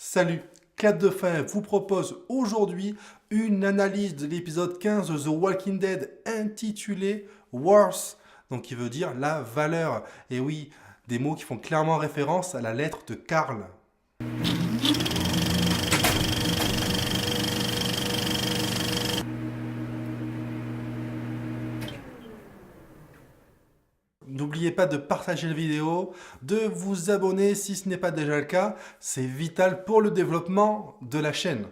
Salut, Clap de Fin vous propose aujourd'hui une analyse de l'épisode 15 de The Walking Dead intitulé Worth, donc qui veut dire la valeur. Et oui, des mots qui font clairement référence à la lettre de Carl. N'oubliez pas de partager la vidéo, de vous abonner si ce n'est pas déjà le cas, c'est vital pour le développement de la chaîne.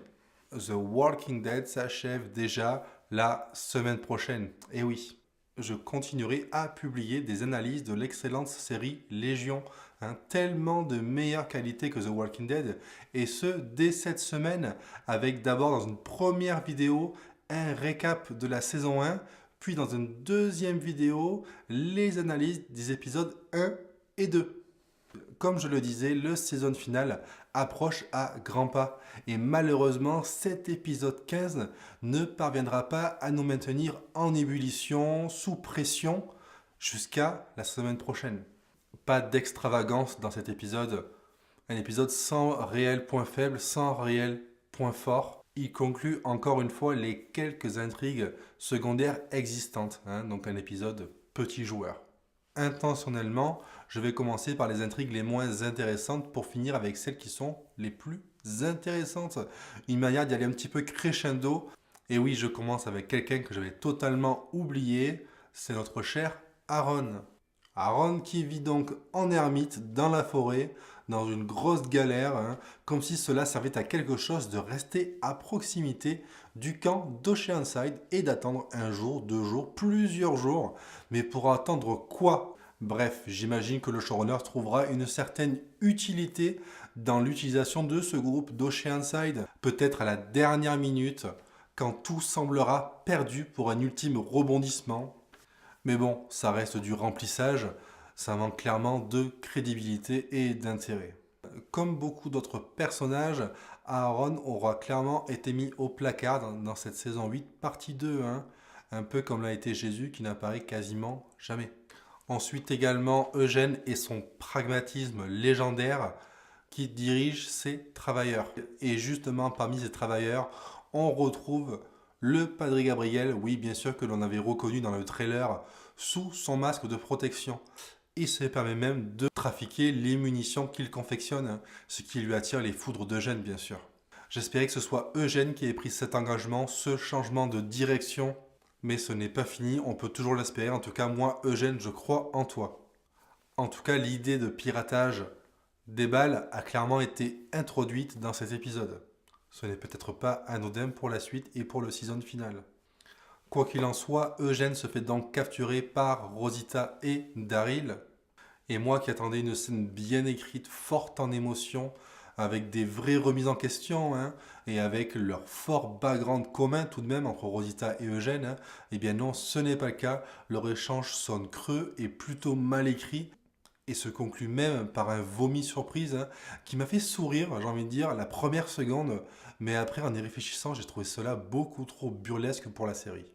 The Walking Dead s'achève déjà la semaine prochaine. Et oui, je continuerai à publier des analyses de l'excellente série Légion, tellement de meilleure qualité que The Walking Dead, et ce dès cette semaine, avec d'abord dans une première vidéo un récap de la saison 1, puis dans une deuxième vidéo, les analyses des épisodes 1 et 2. Comme je le disais, le saison final approche à grands pas. Et malheureusement, cet épisode 15 ne parviendra pas à nous maintenir en ébullition, sous pression, jusqu'à la semaine prochaine. Pas d'extravagance dans cet épisode. Un épisode sans réel point faible, sans réel point fort. Il conclut encore une fois les quelques intrigues secondaires existantes. Donc un épisode petit joueur. Intentionnellement, je vais commencer par les intrigues les moins intéressantes pour finir avec celles qui sont les plus intéressantes. Une manière d'y aller un petit peu crescendo. Et oui, je commence avec quelqu'un que j'avais totalement oublié. C'est notre cher Aaron. Aaron qui vit donc en ermite dans la forêt, dans une grosse galère, comme si cela servait à quelque chose de rester à proximité du camp d'Oceanside et d'attendre un jour, 2 jours, plusieurs jours. Mais pour attendre quoi? Bref, j'imagine que le showrunner trouvera une certaine utilité dans l'utilisation de ce groupe d'Oceanside, peut-être à la dernière minute, quand tout semblera perdu pour un ultime rebondissement. Mais bon, ça reste du remplissage, ça manque clairement de crédibilité et d'intérêt. Comme beaucoup d'autres personnages, Aaron aura clairement été mis au placard dans cette saison 8, partie 2, un peu comme l'a été Jésus qui n'apparaît quasiment jamais. Ensuite également Eugène et son pragmatisme légendaire qui dirige ses travailleurs. Et justement parmi ces travailleurs, on retrouve le Padre Gabriel, oui bien sûr que l'on avait reconnu dans le trailer sous son masque de protection. Il se permet même de trafiquer les munitions qu'il confectionne, ce qui lui attire les foudres d'Eugène bien sûr. J'espérais que ce soit Eugène qui ait pris cet engagement, ce changement de direction, mais ce n'est pas fini, on peut toujours l'espérer. En tout cas moi Eugène, je crois en toi. En tout cas l'idée de piratage des balles a clairement été introduite dans cet épisode. Ce n'est peut-être pas anodin pour la suite et pour le season final. Quoi qu'il en soit, Eugène se fait donc capturer par Rosita et Daryl. Et moi qui attendais une scène bien écrite, forte en émotion, avec des vraies remises en question, et avec leur fort background commun tout de même entre Rosita et Eugène, eh bien non, ce n'est pas le cas. Leur échange sonne creux et plutôt mal écrit, et se conclut même par un vomi surprise qui m'a fait sourire, j'ai envie de dire, la première seconde, mais après en y réfléchissant, j'ai trouvé cela beaucoup trop burlesque pour la série.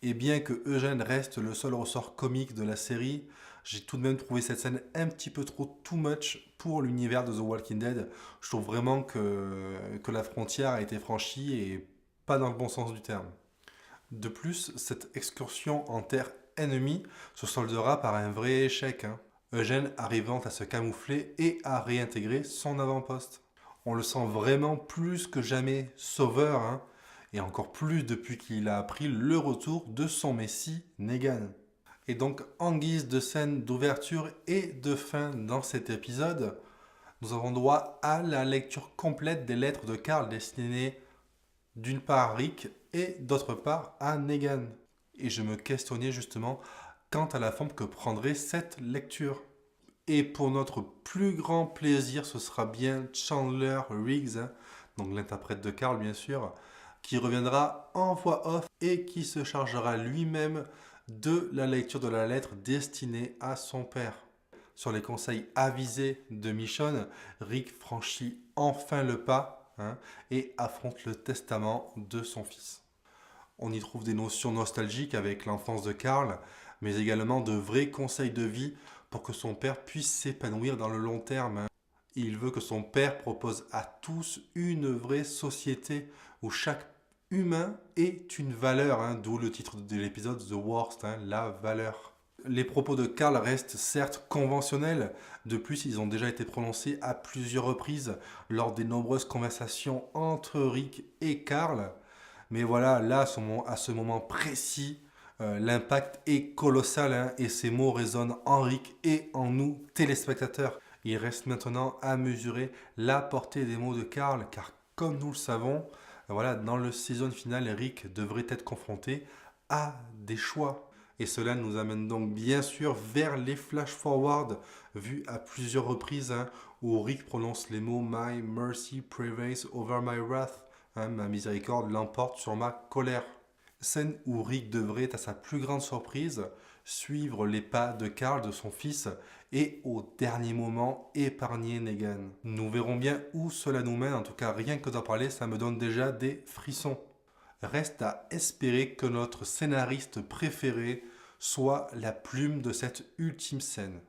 Et bien que Eugène reste le seul ressort comique de la série, j'ai tout de même trouvé cette scène un petit peu trop too much pour l'univers de The Walking Dead. Je trouve vraiment que la frontière a été franchie et pas dans le bon sens du terme. De plus, cette excursion en terre ennemie se soldera par un vrai échec. Eugène arrivant à se camoufler et à réintégrer son avant-poste. On le sent vraiment plus que jamais sauveur, et encore plus depuis qu'il a appris le retour de son messie Negan. Et donc en guise de scène d'ouverture et de fin dans cet épisode, nous avons droit à la lecture complète des lettres de Carl destinées d'une part à Rick et d'autre part à Negan. Et je me questionnais justement quant à la forme que prendrait cette lecture. Et pour notre plus grand plaisir, ce sera bien Chandler Riggs, donc l'interprète de Carl bien sûr, qui reviendra en voix off et qui se chargera lui-même de la lecture de la lettre destinée à son père. Sur les conseils avisés de Michonne, Rick franchit enfin le pas et affronte le testament de son fils. On y trouve des notions nostalgiques avec l'enfance de Carl, mais également de vrais conseils de vie pour que son père puisse s'épanouir dans le long terme. Il veut que son père propose à tous une vraie société où chaque humain est une valeur, hein, d'où le titre de l'épisode The Worst, hein, la valeur. Les propos de Carl restent certes conventionnels, de plus ils ont déjà été prononcés à plusieurs reprises lors des nombreuses conversations entre Rick et Carl, mais voilà, là à ce moment précis, l'impact est colossal, hein, et ces mots résonnent en Rick et en nous, téléspectateurs. Il reste maintenant à mesurer la portée des mots de Carl, car comme nous le savons, voilà, dans le season final, Rick devrait être confronté à des choix. Et cela nous amène donc bien sûr vers les flash-forward vus à plusieurs reprises, hein, où Rick prononce les mots My mercy prevails over my wrath, hein, ma miséricorde l'emporte sur ma colère. Scène où Rick devrait, à sa plus grande surprise, suivre les pas de Carl, de son fils, et au dernier moment épargner Negan. Nous verrons bien où cela nous mène, en tout cas rien que d'en parler, ça me donne déjà des frissons. Reste à espérer que notre scénariste préféré soit la plume de cette ultime scène.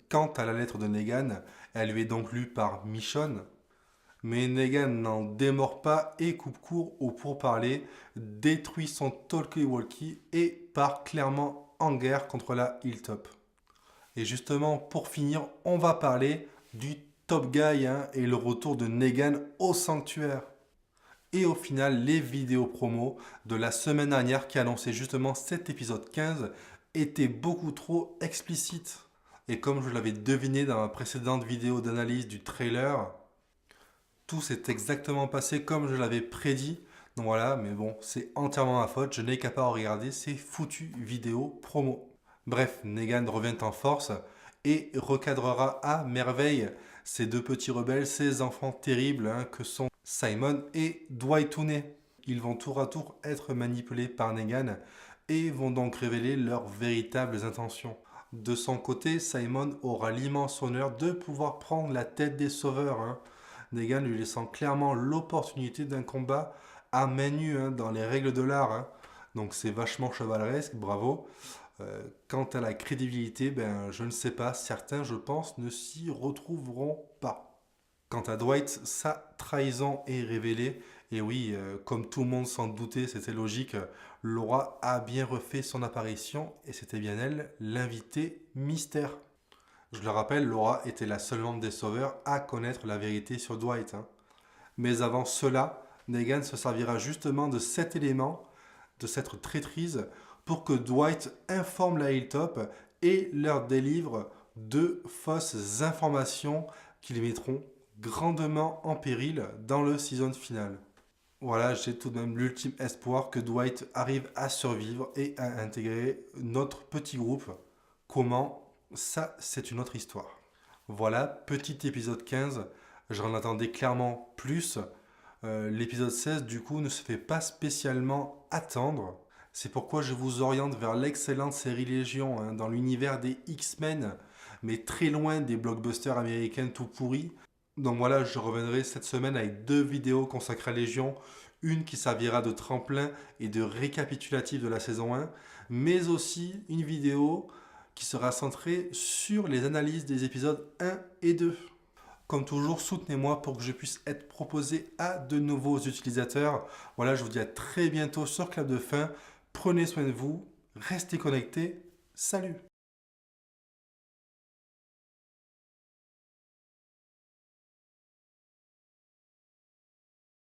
Quant à la lettre de Negan, elle lui est donc lue par Michonne, mais Negan n'en démord pas et coupe court au pourparler, détruit son talkie-walkie et part clairement en guerre contre la Hilltop. Et justement, pour finir, on va parler du Top Guy, hein, et le retour de Negan au sanctuaire. Et au final, les vidéos promo de la semaine dernière qui annonçaient justement cet épisode 15 étaient beaucoup trop explicites. Et comme je l'avais deviné dans ma précédente vidéo d'analyse du trailer, tout s'est exactement passé comme je l'avais prédit. Donc voilà, mais bon, c'est entièrement ma faute. Je n'ai qu'à pas regarder ces foutues vidéos promo. Bref, Negan revient en force et recadrera à merveille ces deux petits rebelles, ces enfants terribles, hein, que sont Simon et Dwight Tooney. Ils vont tour à tour être manipulés par Negan et vont donc révéler leurs véritables intentions. De son côté, Simon aura l'immense honneur de pouvoir prendre la tête des sauveurs, hein. Negan lui laissant clairement l'opportunité d'un combat à main nue, hein, dans les règles de l'art, hein. Donc c'est vachement chevaleresque, bravo. Quant à la crédibilité, ben, je ne sais pas, certains, je pense, ne s'y retrouveront pas. Quant à Dwight, sa trahison est révélée. Et oui, comme tout le monde s'en doutait, c'était logique, Laura a bien refait son apparition et c'était bien elle, l'invitée mystère. Je le rappelle, Laura était la seule membre des Sauveurs à connaître la vérité sur Dwight, hein. Mais avant cela, Negan se servira justement de cet élément, de cette traîtrise, pour que Dwight informe la Hilltop et leur délivre de fausses informations qui les mettront grandement en péril dans le season final. Voilà, j'ai tout de même l'ultime espoir que Dwight arrive à survivre et à intégrer notre petit groupe. Comment? Ça, c'est une autre histoire. Voilà, petit épisode 15. J'en attendais clairement plus. L'épisode 16, du coup, ne se fait pas spécialement attendre. C'est pourquoi je vous oriente vers l'excellente série Légion, hein, dans l'univers des X-Men, mais très loin des blockbusters américains tout pourris. Donc voilà, je reviendrai cette semaine avec 2 vidéos consacrées à Légion, une qui servira de tremplin et de récapitulatif de la saison 1, mais aussi une vidéo qui sera centrée sur les analyses des épisodes 1 et 2. Comme toujours, soutenez-moi pour que je puisse être proposé à de nouveaux utilisateurs. Voilà, je vous dis à très bientôt sur Clap de Fin. Prenez soin de vous, restez connectés. Salut!